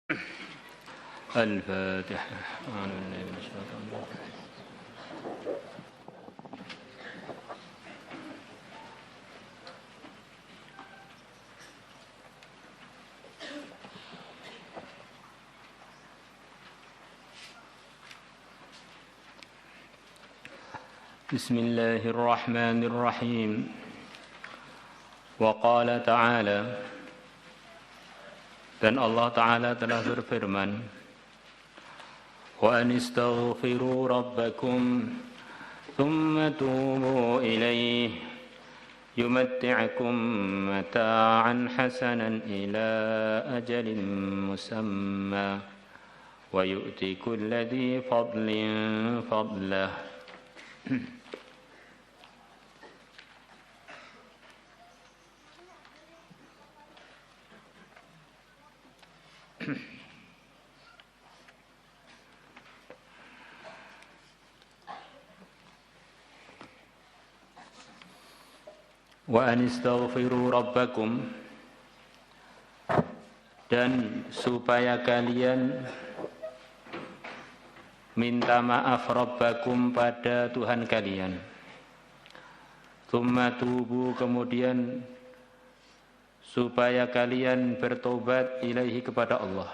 الفاتحة. أعوذ بالله من الشيطان الرجيم. بسم الله الرحمن الرحيم. وقال تعالى, dan Allah Ta'ala telah berfirman, wa anistaghfiru rabbakum thumma tubu ilayhi yumatti'akum mata'an hasanan ila ajalin musamma wa yu'ti kulla dhi fadlin fadlah. Wa anistaghfiru rabbakum, dan supaya kalian minta maaf rabbakum pada Tuhan kalian. Tsumma tubu, kemudian supaya kalian bertobat ilaihi kepada Allah.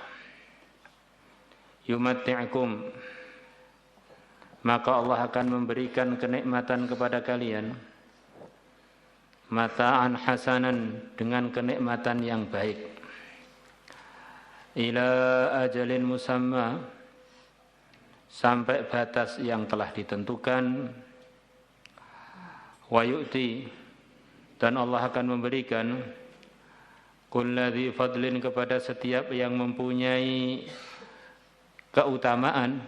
Yumatti'akum, maka Allah akan memberikan kenikmatan kepada kalian. Mata'an hasanan, dengan kenikmatan yang baik. Ila ajalin musamma, sampai batas yang telah ditentukan. Wa yu'ti, dan Allah akan memberikan kulladzi fadlin, kepada setiap yang mempunyai keutamaan,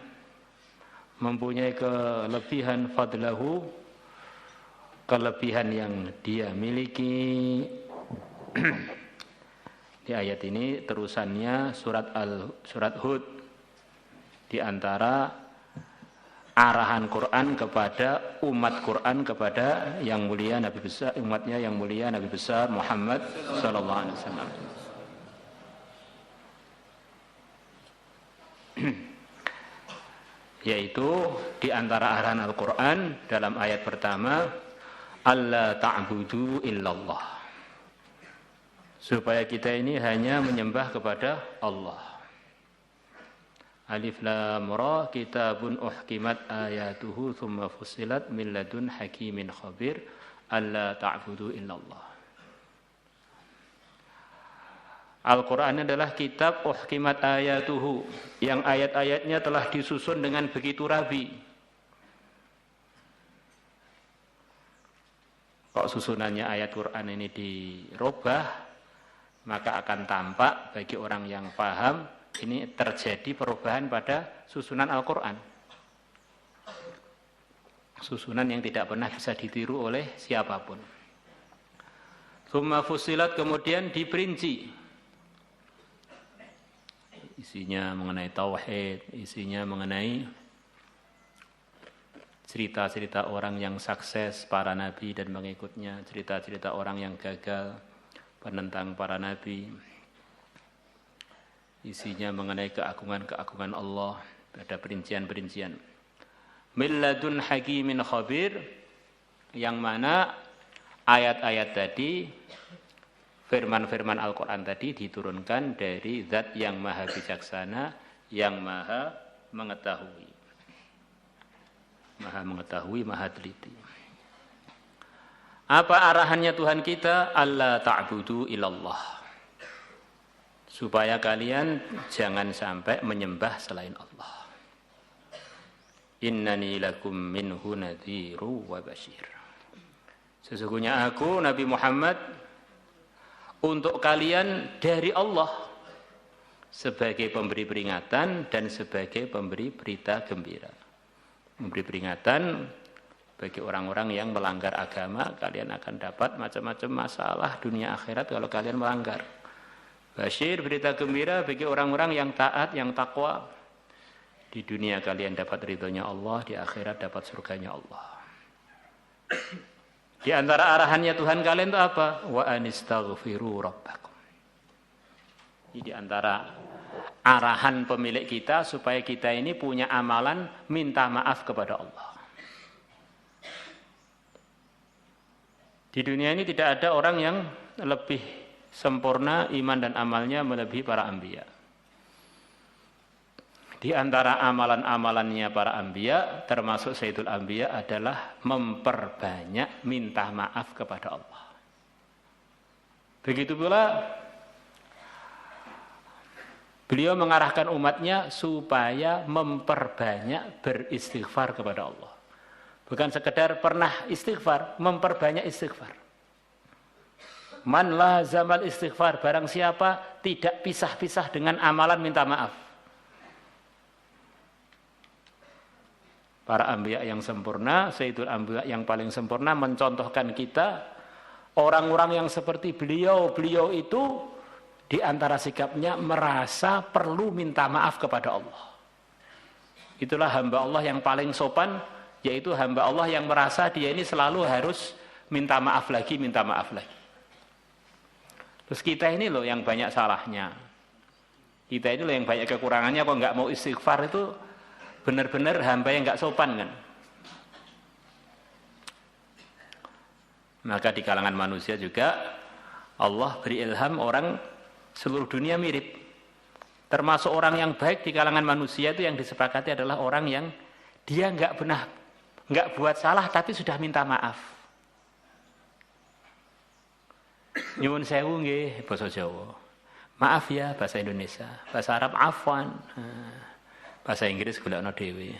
mempunyai kelebihan, fadlahu, kelebihan yang dia miliki. Di ayat ini terusannya surat Hud, di antara arahan Quran kepada umat Quran, kepada yang mulia Nabi besar, umatnya yang mulia Nabi besar Muhammad sallallahu alaihi wasallam. Yaitu di antara arahan Al-Quran dalam ayat pertama, alla ta'budu illallah, supaya kita ini hanya menyembah kepada Allah. Alif lam ra, kitabun uhkimat ayatuhu thumma fussilat min ladun hakimin khabir, alla ta'budu illallah. Al-Quran adalah kitab uhkimat ayatuhu, yang ayat-ayatnya telah disusun dengan begitu rapi. Kok susunannya ayat Quran ini dirubah, maka akan tampak bagi orang yang paham ini terjadi perubahan pada susunan Al-Quran. Susunan yang tidak pernah bisa ditiru oleh siapapun. Tsumma fussilat, kemudian diperinci. Isinya mengenai tauhid, isinya mengenai cerita-cerita orang yang sukses, para nabi dan mengikutnya, cerita-cerita orang yang gagal, penentang para nabi. Isinya mengenai keagungan-keagungan Allah, ada perincian-perincian. Milladun hakimin khabir, yang mana ayat-ayat tadi, firman-firman Al-Quran tadi diturunkan dari zat yang maha bijaksana, yang maha mengetahui. Maha mengetahui, maha teliti. Apa arahannya Tuhan kita? Alla ta'budu illallah, supaya kalian jangan sampai menyembah selain Allah. Innani lakum minhu nadhiru wa basyir. Sesungguhnya aku Nabi Muhammad untuk kalian dari Allah sebagai pemberi peringatan dan sebagai pemberi berita gembira. Memberi peringatan bagi orang-orang yang melanggar agama, kalian akan dapat macam-macam masalah dunia akhirat kalau kalian melanggar. Basyir, berita gembira bagi orang-orang yang taat, yang takwa. Di dunia kalian dapat ridhonya Allah, di akhirat dapat surganya Allah. Di antara arahannya Tuhan kalian itu apa? Wa anistaghfiru rabbakum. Di antara arahan pemilik kita supaya kita ini punya amalan minta maaf kepada Allah. Di dunia ini tidak ada orang yang lebih sempurna iman dan amalnya melebihi para anbiya. Di antara amalan-amalannya para anbiya, termasuk Sayyidul Anbiya, adalah memperbanyak minta maaf kepada Allah. Begitu pula beliau mengarahkan umatnya supaya memperbanyak beristighfar kepada Allah. Bukan sekedar pernah istighfar, memperbanyak istighfar. Man lazamal istighfar, barang siapa tidak pisah-pisah dengan amalan minta maaf. Para anbiya yang sempurna, Sayyidul Anbiya yang paling sempurna, mencontohkan kita, orang-orang yang seperti beliau itu di antara sikapnya merasa perlu minta maaf kepada Allah. Itulah hamba Allah yang paling sopan, yaitu hamba Allah yang merasa dia ini selalu harus minta maaf lagi. Terus kita ini loh yang banyak salahnya. Kita ini loh yang banyak kekurangannya, kok nggak mau istighfar, itu benar-benar hamba yang nggak sopan kan. Maka di kalangan manusia juga Allah beri ilham orang seluruh dunia mirip. Termasuk orang yang baik di kalangan manusia itu yang disepakati adalah orang yang dia nggak buat salah tapi sudah minta maaf. Nyuwun sewu nggih basa Jawa. Maaf ya bahasa Indonesia. Bahasa Arab afwan. Bahasa Inggris golekno dhewe.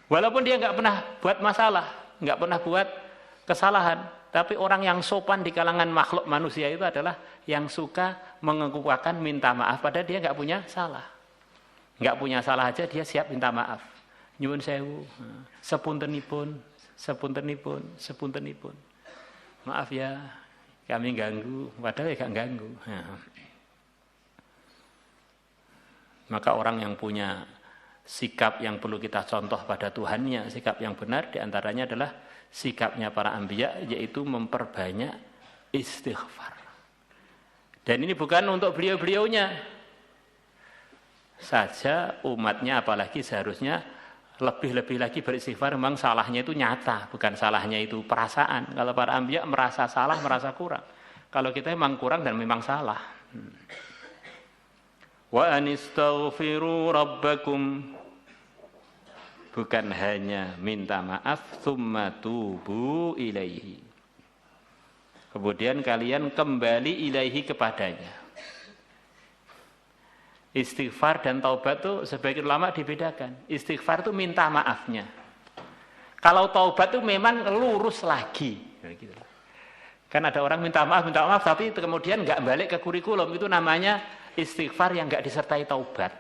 Walaupun dia nggak pernah buat masalah, nggak pernah buat kesalahan, tapi orang yang sopan di kalangan makhluk manusia itu adalah yang suka mengemukakan minta maaf, padahal dia nggak punya salah. Nggak punya salah aja dia siap minta maaf. Nyuwun sewu, sepuntenipun. Maaf ya, kami ganggu, padahal ya gak ganggu. Maka orang yang punya sikap yang perlu kita contoh pada Tuhannya, sikap yang benar diantaranya adalah sikapnya para anbiya, yaitu memperbanyak istighfar. Dan ini bukan untuk beliau-beliaunya saja, umatnya apalagi seharusnya lebih-lebih lagi beristighfar. Memang salahnya itu nyata, bukan salahnya itu perasaan. Kalau para anbiya merasa salah, merasa kurang. Kalau kita memang kurang dan memang salah. Wa anistaghfiru rabbakum, bukan hanya minta maaf, tsumma tubu ilaihi, kemudian kalian kembali ilaihi kepadanya. Istighfar dan taubat itu sebagian ulama dibedakan. Istighfar itu minta maafnya. Kalau taubat itu memang lurus lagi. Kan ada orang minta maaf tapi kemudian nggak balik ke kurikulum, itu namanya istighfar yang nggak disertai taubat.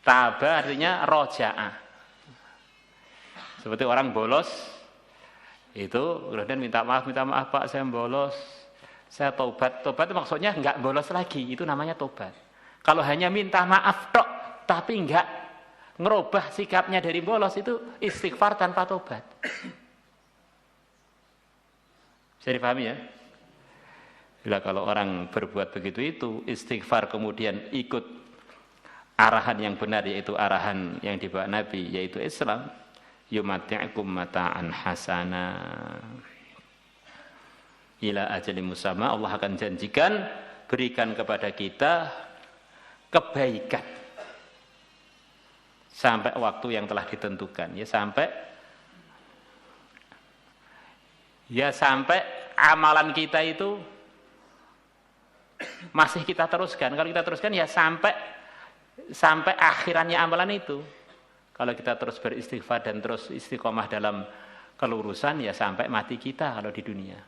Taba artinya roja'ah. Seperti orang bolos itu kemudian minta maaf Pak, saya bolos, saya taubat. Taubat itu maksudnya nggak bolos lagi, itu namanya taubat. Kalau hanya minta maaf tok tapi nggak ngerubah sikapnya dari bolos, itu istighfar tanpa taubat. Bisa dipahami ya? Bila kalau orang berbuat begitu itu istighfar kemudian ikut arahan yang benar, yaitu arahan yang dibawa Nabi, yaitu Islam, yumati'kum mata'an hasana ila ajalin musamma, Allah akan janjikan berikan kepada kita kebaikan sampai waktu yang telah ditentukan, sampai amalan kita itu masih kita teruskan. Kalau kita teruskan ya sampai akhirannya amalan itu. Kalau kita terus beristighfar dan terus istiqomah dalam kelurusan, ya sampai mati kita kalau di dunia.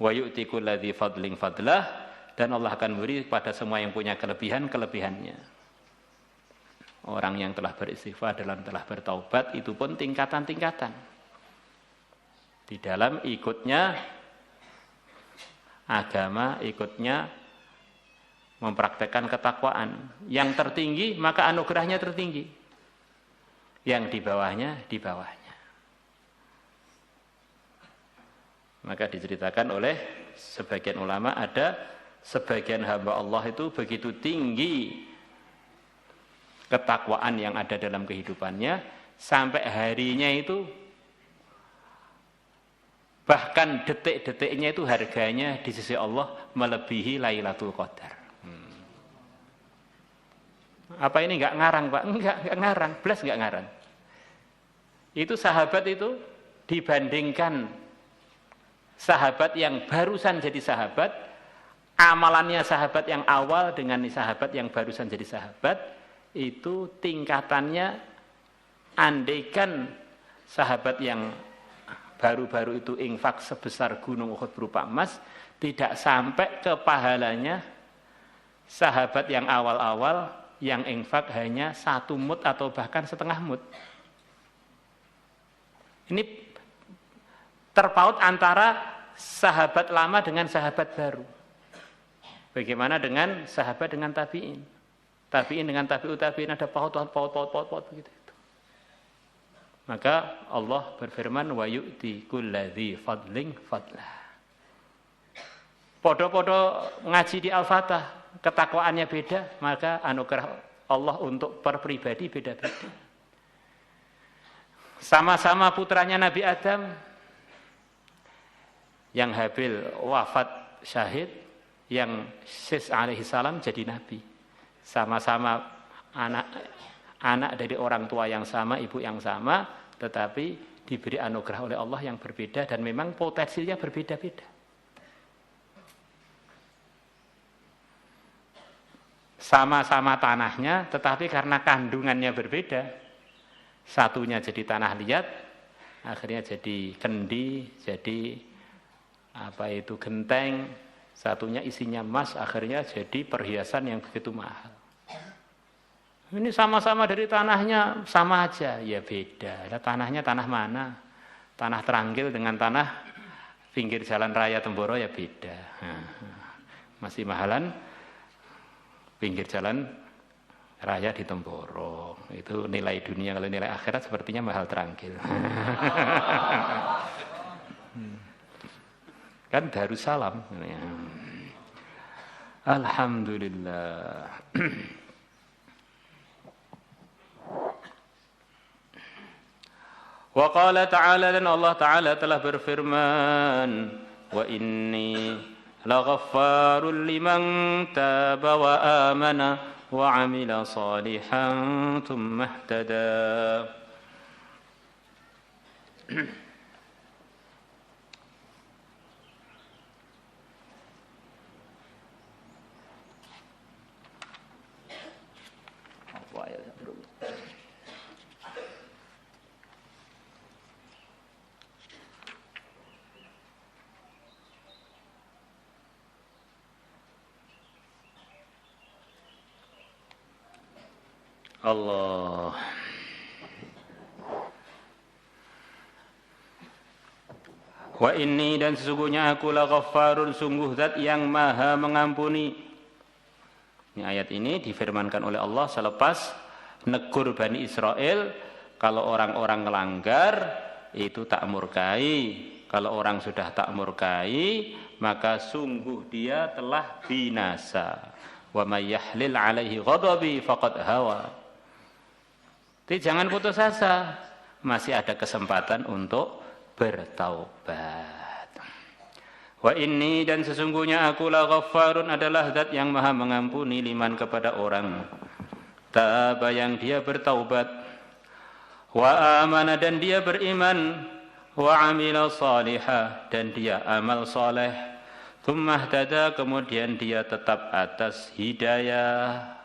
Wa yu'ti kulladzi fadlin fadlah, dan Allah akan beri pada semua yang punya kelebihannya. Orang yang telah beristighfar dan telah bertaubat itu pun tingkatan-tingkatan. Di dalam ikutnya agama, ikutnya mempraktekkan ketakwaan. Yang tertinggi maka anugerahnya tertinggi. Yang di bawahnya di bawahnya. Maka diceritakan oleh sebagian ulama, ada sebagian hamba Allah itu begitu tinggi ketakwaan yang ada dalam kehidupannya, sampai harinya itu bahkan detik-detiknya itu harganya di sisi Allah melebihi Lailatul Qadar. Apa ini enggak ngarang, Pak? Enggak ngarang, belas enggak ngarang. Itu sahabat itu dibandingkan sahabat yang barusan jadi sahabat, amalannya sahabat yang awal dengan sahabat yang barusan jadi sahabat, itu tingkatannya, andaikan sahabat yang baru-baru itu infak sebesar gunung Uhud berupa emas, tidak sampai ke pahalanya sahabat yang awal-awal yang infak hanya 1 mud atau bahkan setengah mud. Ini terpaut antara sahabat lama dengan sahabat baru. Bagaimana dengan sahabat dengan tabi'in? Tabi'in dengan tabi'ut tabi'in ada paut begitu. Maka Allah berfirman, wa yu'ti kulladzi fadlin fadlah. Podo-podo ngaji di Al-Fatah, ketakwaannya beda, maka anugerah Allah untuk per pribadi beda-beda. Sama-sama putranya Nabi Adam, yang Habil wafat syahid, yang Sis alaihi salam jadi nabi. Sama-sama anak dari orang tua yang sama, ibu yang sama, tetapi diberi anugerah oleh Allah yang berbeda dan memang potensinya berbeda-beda. Sama-sama tanahnya, tetapi karena kandungannya berbeda, satunya jadi tanah liat, akhirnya jadi kendi, jadi genteng, satunya isinya emas, akhirnya jadi perhiasan yang begitu mahal. Ini sama-sama dari tanahnya sama aja, ya beda. Ada tanahnya tanah mana? Tanah Teranggil dengan tanah pinggir jalan raya Temboro ya beda. Masih mahalan pinggir jalan raya di Temboro. Itu nilai dunia, kalau nilai akhirat sepertinya mahal Teranggil. Kan Darussalam. Alhamdulillah. Wa qala ta'ala, dan Allah Ta'ala telah berfirman, wa inni laghaffarul liman taba wa amana wa amila salihan thumma ihtada. Allah. Wa inni, dan sesungguhnya aku la ghaffarun, sungguh zat yang maha mengampuni. Ini ayat ini difirmankan oleh Allah selepas negur Bani Israel, kalau orang-orang melanggar itu tak murkai. Kalau orang sudah tak murkai, maka sungguh dia telah binasa. Wa may yahlil alaihi ghadabi faqad hawa. Jadi jangan putus asa, masih ada kesempatan untuk bertaubat. Wa inni, dan sesungguhnya aku la ghaffarun, adalah zat yang maha mengampuni, liman, kepada orang taba, yang dia bertaubat, wa amana, dan dia beriman, wa amila salihah, dan dia amal soleh, tsumma ihtada, kemudian dia tetap atas hidayah.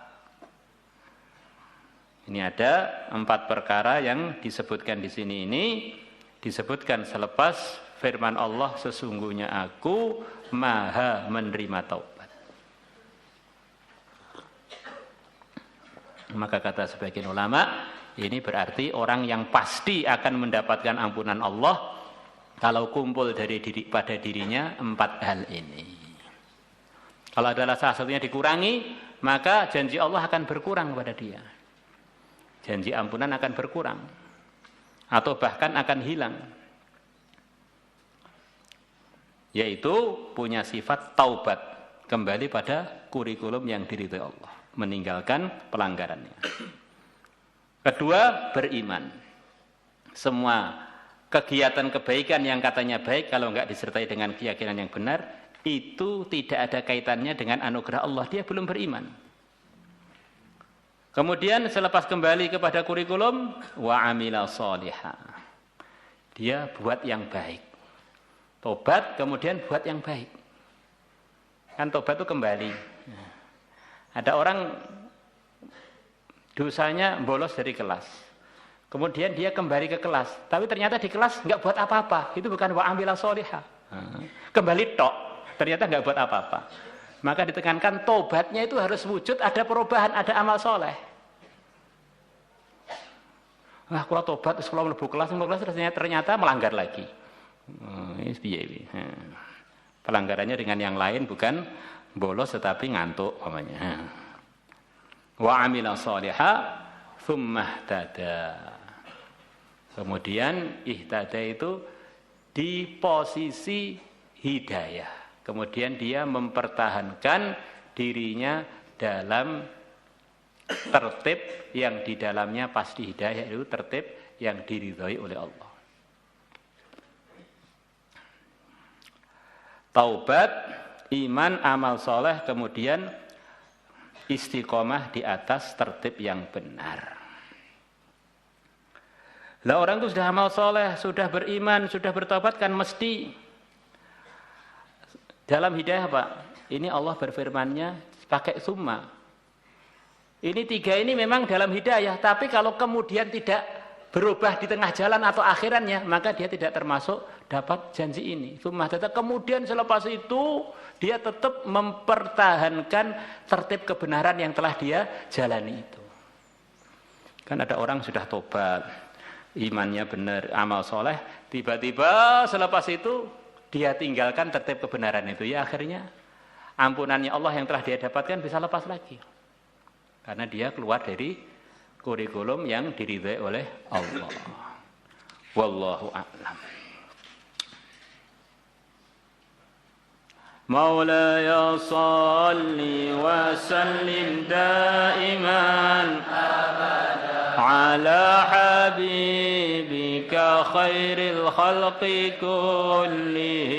Ini ada 4 perkara yang disebutkan di sini. Ini disebutkan selepas firman Allah, sesungguhnya aku maha menerima taubat. Maka kata sebagian ulama, ini berarti orang yang pasti akan mendapatkan ampunan Allah kalau kumpul dari pada dirinya 4 hal ini. Kalau adalah salah satunya dikurangi, maka janji Allah akan berkurang pada dia. Janji ampunan akan berkurang atau bahkan akan hilang. yaitu punya sifat taubat, kembali pada kurikulum yang diridhoi Allah, meninggalkan pelanggarannya. Kedua, beriman. Semua kegiatan kebaikan yang katanya baik, kalau enggak disertai dengan keyakinan yang benar, itu tidak ada kaitannya dengan anugerah Allah, dia belum beriman. Kemudian selepas kembali kepada kurikulum, wa amila sholiha, dia buat yang baik. Tobat, kemudian buat yang baik. Kan tobat itu kembali. Ada orang dosanya bolos dari kelas. Kemudian dia kembali ke kelas. Tapi ternyata di kelas nggak buat apa-apa. Itu bukan wa amila sholiha. Kembali tok. Ternyata nggak buat apa-apa. Maka ditekankan tobatnya itu harus wujud, ada perubahan, ada amal soleh. Wah, kalau tobat, kalau mlebu kelas ternyata melanggar lagi. Pelanggarannya dengan yang lain, bukan bolos tetapi ngantuk namanya. Wa amila sholiha tsumma ihtada. Kemudian ihtada itu di posisi hidayah. Kemudian dia mempertahankan dirinya dalam tertib yang di dalamnya pasti hidayah, itu tertib yang diridhoi oleh Allah. Taubat, iman, amal soleh, kemudian istiqomah di atas tertib yang benar. Lah orang itu sudah amal soleh, sudah beriman, sudah bertobat, kan mesti dalam hidayah, Pak. Ini Allah berfirmannya pakai summa. Ini tiga ini memang dalam hidayah, tapi kalau kemudian tidak berubah di tengah jalan atau akhirannya, maka dia tidak termasuk dapat janji ini. Summa ihtada. Kemudian selepas itu dia tetap mempertahankan tertib kebenaran yang telah dia jalani itu. Kan ada orang sudah tobat, imannya benar, amal soleh, tiba-tiba selepas itu dia tinggalkan tertib kebenaran itu, ya akhirnya ampunannya Allah yang telah dia dapatkan bisa lepas lagi. Karena dia keluar dari kurikulum yang diridhai oleh Allah. Wallahu a'lam. Maulaya salli wa sallim daiman ala habibika khairil khalqi kullihim